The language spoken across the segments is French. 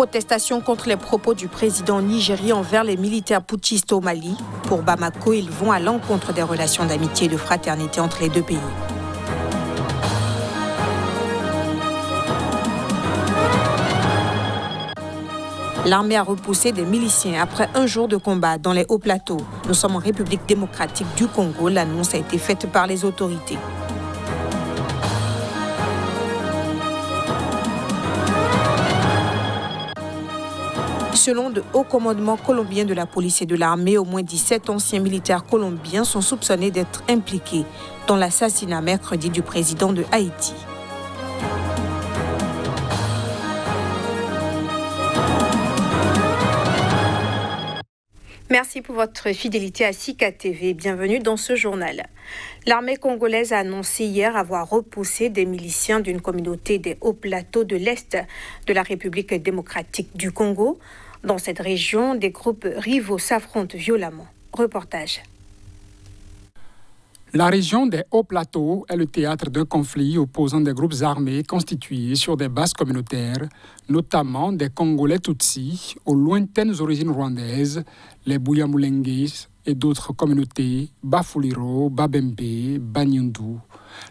Protestation contre les propos du président nigérien envers les militaires putschistes au Mali. Pour Bamako, ils vont à l'encontre des relations d'amitié et de fraternité entre les deux pays. L'armée a repoussé des miliciens après un jour de combat dans les hauts plateaux. Nous sommes en République démocratique du Congo. L'annonce a été faite par les autorités. Selon de hauts commandements colombiens de la police et de l'armée, au moins 17 anciens militaires colombiens sont soupçonnés d'être impliqués dans l'assassinat mercredi du président de Haïti. Merci pour votre fidélité à Sika TV. Bienvenue dans ce journal. L'armée congolaise a annoncé hier avoir repoussé des miliciens d'une communauté des hauts plateaux de l'Est de la République démocratique du Congo. Dans cette région, des groupes rivaux s'affrontent violemment. Reportage. La région des hauts plateaux est le théâtre d'un conflit opposant des groupes armés constitués sur des bases communautaires, notamment des Congolais Tutsis aux lointaines origines rwandaises, les Bouyamulengues et d'autres communautés, Bafuliro, Babembe, Banyundu.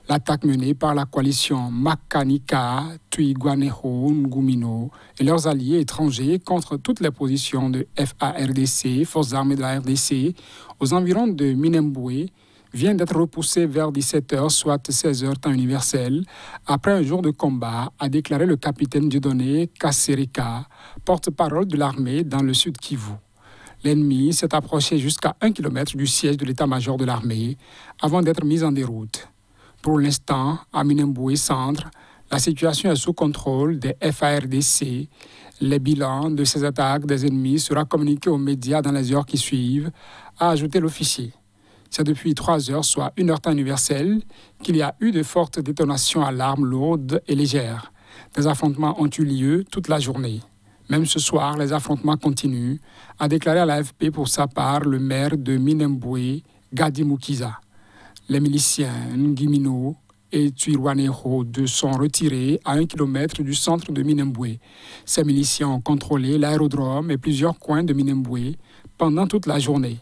L'attaque menée par la coalition Makanika, Twigwaneho, Ngumino et leurs alliés étrangers contre toutes les positions de FARDC, Forces armées de la RDC, aux environs de Minembwe, vient d'être repoussée vers 17h, soit 16h temps universel, après un jour de combat, a déclaré le capitaine Dieudonné Kassereka, porte-parole de l'armée dans le sud Kivu. L'ennemi s'est approché jusqu'à 1 km du siège de l'état-major de l'armée avant d'être mis en déroute. Pour l'instant, à Minembwe Centre, la situation est sous contrôle des FARDC. Les bilans de ces attaques des ennemis sera communiqué aux médias dans les heures qui suivent, a ajouté l'officier. C'est depuis 3 heures, soit 1 heure temps universel, qu'il y a eu de fortes détonations à l'arme lourde et légère. Des affrontements ont eu lieu toute la journée. Même ce soir, les affrontements continuent, a déclaré à l'AFP pour sa part le maire de Minembwe, Gadi Mukiza. Les miliciens Ngimino et Twirwaneho sont retirés à 1 km du centre de Minembwe. Ces miliciens ont contrôlé l'aérodrome et plusieurs coins de Minembwe pendant toute la journée.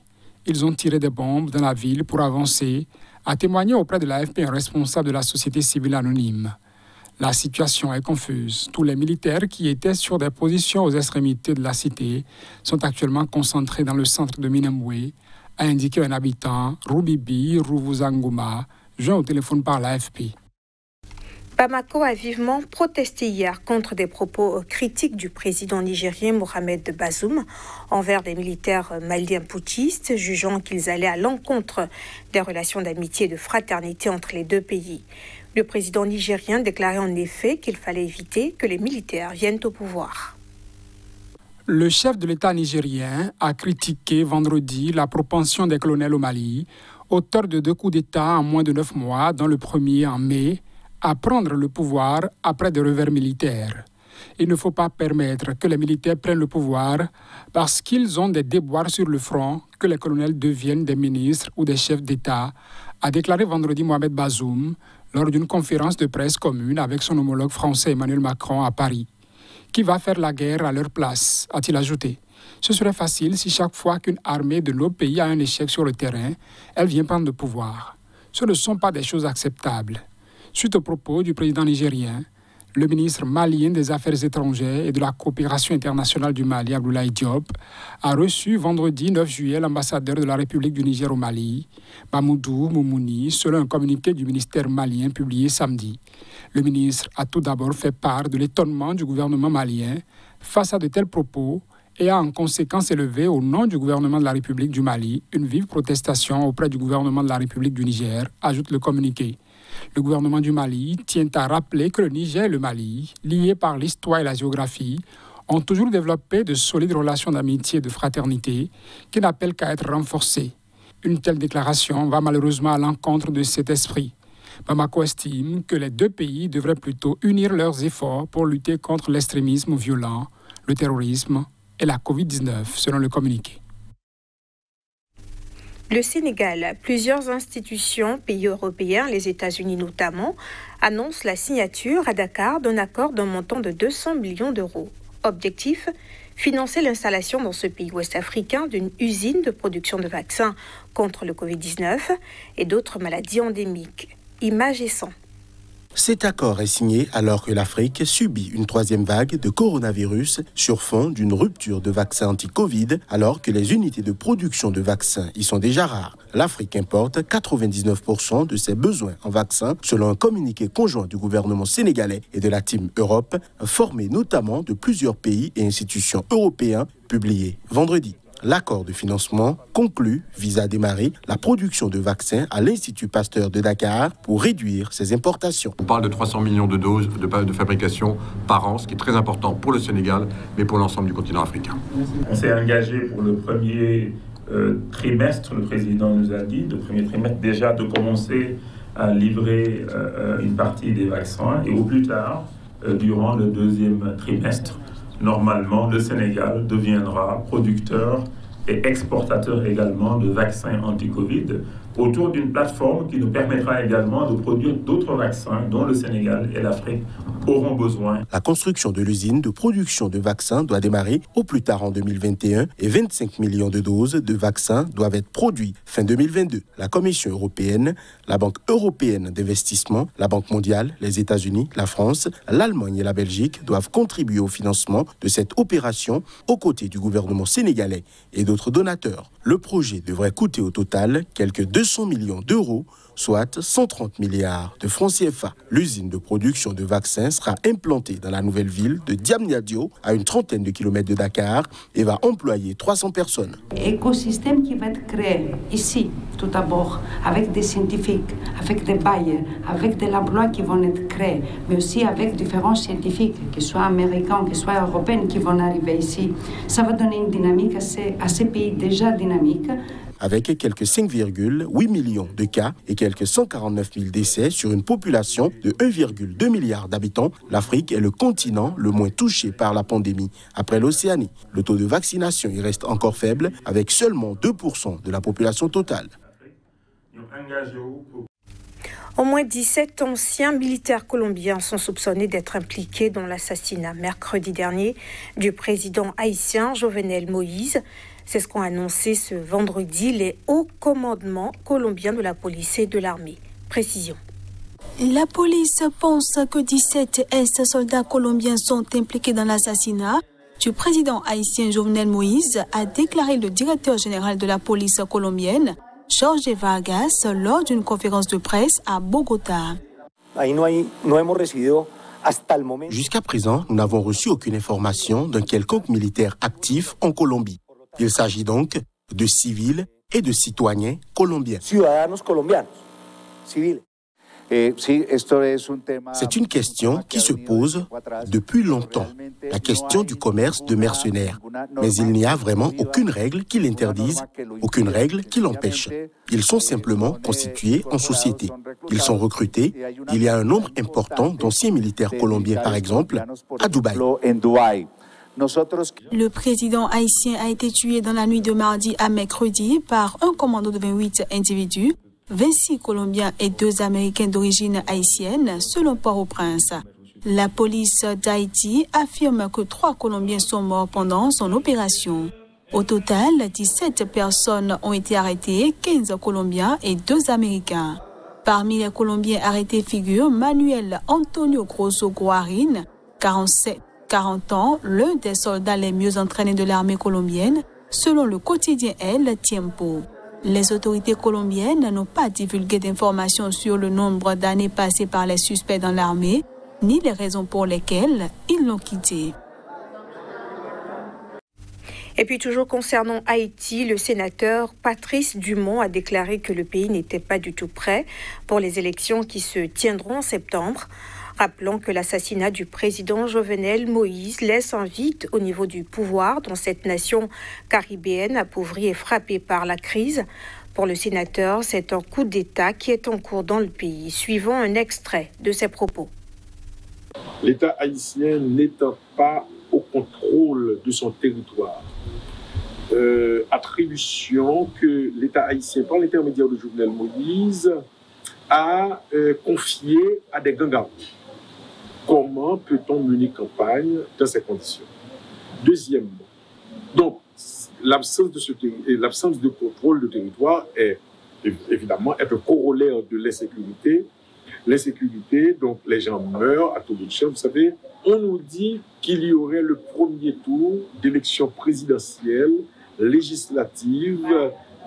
Ils ont tiré des bombes dans la ville pour avancer, a témoigné auprès de l'AFP un responsable de la société civile anonyme. La situation est confuse. Tous les militaires qui étaient sur des positions aux extrémités de la cité sont actuellement concentrés dans le centre de Minembwe, a indiqué un habitant, Rubibi Ruvuzanguma, joint au téléphone par l'AFP. Bamako a vivement protesté hier contre des propos critiques du président nigérien Mohamed Bazoum envers des militaires maliens putschistes, jugeant qu'ils allaient à l'encontre des relations d'amitié et de fraternité entre les deux pays. Le président nigérien déclarait en effet qu'il fallait éviter que les militaires viennent au pouvoir. Le chef de l'État nigérien a critiqué vendredi la propension des colonels au Mali, auteurs de 2 coups d'État en moins de 9 mois, dont le premier en mai, à prendre le pouvoir après des revers militaires. Il ne faut pas permettre que les militaires prennent le pouvoir parce qu'ils ont des déboires sur le front, que les colonels deviennent des ministres ou des chefs d'État, a déclaré vendredi Mohamed Bazoum lors d'une conférence de presse commune avec son homologue français Emmanuel Macron à Paris. Qui va faire la guerre à leur place, a-t-il ajouté. Ce serait facile si chaque fois qu'une armée de nos pays a un échec sur le terrain, elle vient prendre le pouvoir. Ce ne sont pas des choses acceptables. Suite aux propos du président nigérien, le ministre malien des Affaires étrangères et de la coopération internationale du Mali, Abdoulaye Diop, a reçu vendredi 9 juillet l'ambassadeur de la République du Niger au Mali, Mamoudou Moumouni, selon un communiqué du ministère malien publié samedi. Le ministre a tout d'abord fait part de l'étonnement du gouvernement malien face à de tels propos et a en conséquence élevé au nom du gouvernement de la République du Mali une vive protestation auprès du gouvernement de la République du Niger, ajoute le communiqué. Le gouvernement du Mali tient à rappeler que le Niger et le Mali, liés par l'histoire et la géographie, ont toujours développé de solides relations d'amitié et de fraternité qui n'appellent qu'à être renforcées. Une telle déclaration va malheureusement à l'encontre de cet esprit. Bamako estime que les deux pays devraient plutôt unir leurs efforts pour lutter contre l'extrémisme violent, le terrorisme et la Covid-19, selon le communiqué. Le Sénégal, plusieurs institutions, pays européens, les États-Unis notamment, annoncent la signature à Dakar d'un accord d'un montant de 200 millions d'euros. Objectif, financer l'installation dans ce pays ouest-africain d'une usine de production de vaccins contre le Covid-19 et d'autres maladies endémiques. Images et sons. Cet accord est signé alors que l'Afrique subit une troisième vague de coronavirus sur fond d'une rupture de vaccins anti-Covid alors que les unités de production de vaccins y sont déjà rares. L'Afrique importe 99% de ses besoins en vaccins selon un communiqué conjoint du gouvernement sénégalais et de la Team Europe, formé notamment de plusieurs pays et institutions européens, publié vendredi. L'accord de financement conclu vise à démarrer la production de vaccins à l'Institut Pasteur de Dakar pour réduire ses importations. On parle de 300 millions de doses de fabrication par an, ce qui est très important pour le Sénégal, mais pour l'ensemble du continent africain. On s'est engagé pour le premier trimestre, le président nous a dit, le premier trimestre déjà, de commencer à livrer une partie des vaccins et au plus tard, durant le deuxième trimestre, normalement, le Sénégal deviendra producteur et exportateur également de vaccins anti-Covid autour d'une plateforme qui nous permettra également de produire d'autres vaccins dont le Sénégal et l'Afrique auront besoin. La construction de l'usine de production de vaccins doit démarrer au plus tard en 2021 et 25 millions de doses de vaccins doivent être produits fin 2022. La Commission européenne, la Banque européenne d'investissement, la Banque mondiale, les États-Unis, la France, l'Allemagne et la Belgique doivent contribuer au financement de cette opération aux côtés du gouvernement sénégalais et d'autres donateurs. Le projet devrait coûter au total quelques 200 millions d'euros, soit 130 milliards de francs CFA. L'usine de production de vaccins sera implantée dans la nouvelle ville de Diamniadio, à une trentaine de kilomètres de Dakar, et va employer 300 personnes. Écosystème qui va être créé ici, tout d'abord, avec des scientifiques, avec des bailleurs, avec de l'emploi qui vont être créés, mais aussi avec différents scientifiques, qu'ils soient américains, qu'ils soient européens, qui vont arriver ici. Ça va donner une dynamique à ces pays déjà dynamiques. Avec quelques 5,8 millions de cas et quelques 149 000 décès sur une population de 1,2 milliard d'habitants, l'Afrique est le continent le moins touché par la pandémie après l'Océanie. Le taux de vaccination y reste encore faible, avec seulement 2% de la population totale. Au moins 17 anciens militaires colombiens sont soupçonnés d'être impliqués dans l'assassinat mercredi dernier du président haïtien Jovenel Moïse. C'est ce qu'ont annoncé ce vendredi les hauts commandements colombiens de la police et de l'armée. Précision. La police pense que 17 ex-soldats colombiens sont impliqués dans l'assassinat du président haïtien Jovenel Moïse, a déclaré le directeur général de la police colombienne, Jorge Vargas, lors d'une conférence de presse à Bogota. Jusqu'à présent, nous n'avons reçu aucune information d'un quelconque militaire actif en Colombie. Il s'agit donc de civils et de citoyens colombiens. C'est une question qui se pose depuis longtemps, la question du commerce de mercenaires. Mais il n'y a vraiment aucune règle qui l'interdise, aucune règle qui l'empêche. Ils sont simplement constitués en société. Ils sont recrutés. Il y a un nombre important d'anciens militaires colombiens, par exemple, à Dubaï. Le président haïtien a été tué dans la nuit de mardi à mercredi par un commando de 28 individus, 26 Colombiens et 2 Américains d'origine haïtienne, selon Port-au-Prince. La police d'Haïti affirme que 3 Colombiens sont morts pendant son opération. Au total, 17 personnes ont été arrêtées, 15 Colombiens et 2 Américains. Parmi les Colombiens arrêtés figure Manuel Antonio Grosso Guarin, 40 ans, l'un des soldats les mieux entraînés de l'armée colombienne, selon le quotidien El Tiempo. Les autorités colombiennes n'ont pas divulgué d'informations sur le nombre d'années passées par les suspects dans l'armée, ni les raisons pour lesquelles ils l'ont quitté. Et puis toujours concernant Haïti, le sénateur Patrice Dumont a déclaré que le pays n'était pas du tout prêt pour les élections qui se tiendront en septembre. Rappelons que l'assassinat du président Jovenel Moïse laisse un vide au niveau du pouvoir dans cette nation caribéenne appauvrie et frappée par la crise. Pour le sénateur, c'est un coup d'État qui est en cours dans le pays. Suivons un extrait de ses propos. L'État haïtien n'étant pas au contrôle de son territoire, attribution que l'État haïtien, par l'intermédiaire de Jovenel Moïse, a confiée à des gangs armés. Comment peut-on mener campagne dans ces conditions? Deuxièmement, donc, l'absence de contrôle de territoire est évidemment un corollaire de l'insécurité. L'insécurité, donc les gens meurent à tout bout de champ. Vous savez, on nous dit qu'il y aurait le premier tour d'élection présidentielle, législative,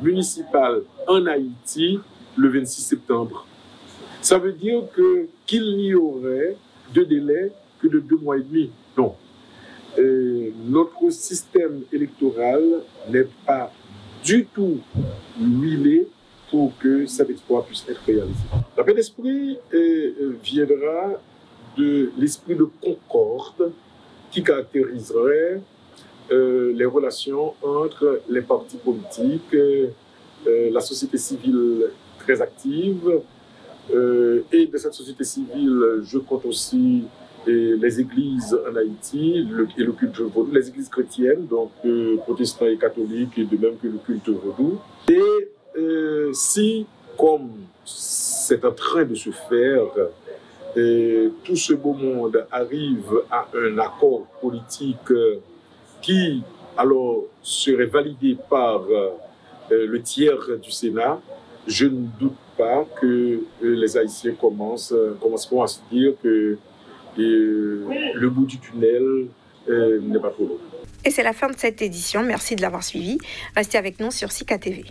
municipale en Haïti le 26 septembre. Ça veut dire qu'il n'y aurait de délai que de 2 mois et demi. Donc, notre système électoral n'est pas du tout huilé pour que cet exploit puisse être réalisé. La paix d'esprit viendra de l'esprit de concorde qui caractériserait les relations entre les partis politiques, la société civile très active, et de cette société civile, je compte aussi les églises en Haïti et le culte vaudou, les églises chrétiennes, donc protestants et catholiques, et de même que le culte vaudou. Et si, comme c'est en train de se faire, tout ce beau monde arrive à un accord politique qui, alors, serait validé par le tiers du Sénat, je ne doute pas que les Haïtiens commenceront à se dire que le bout du tunnel n'est pas trop long. Et c'est la fin de cette édition. Merci de l'avoir suivi. Restez avec nous sur Sika TV.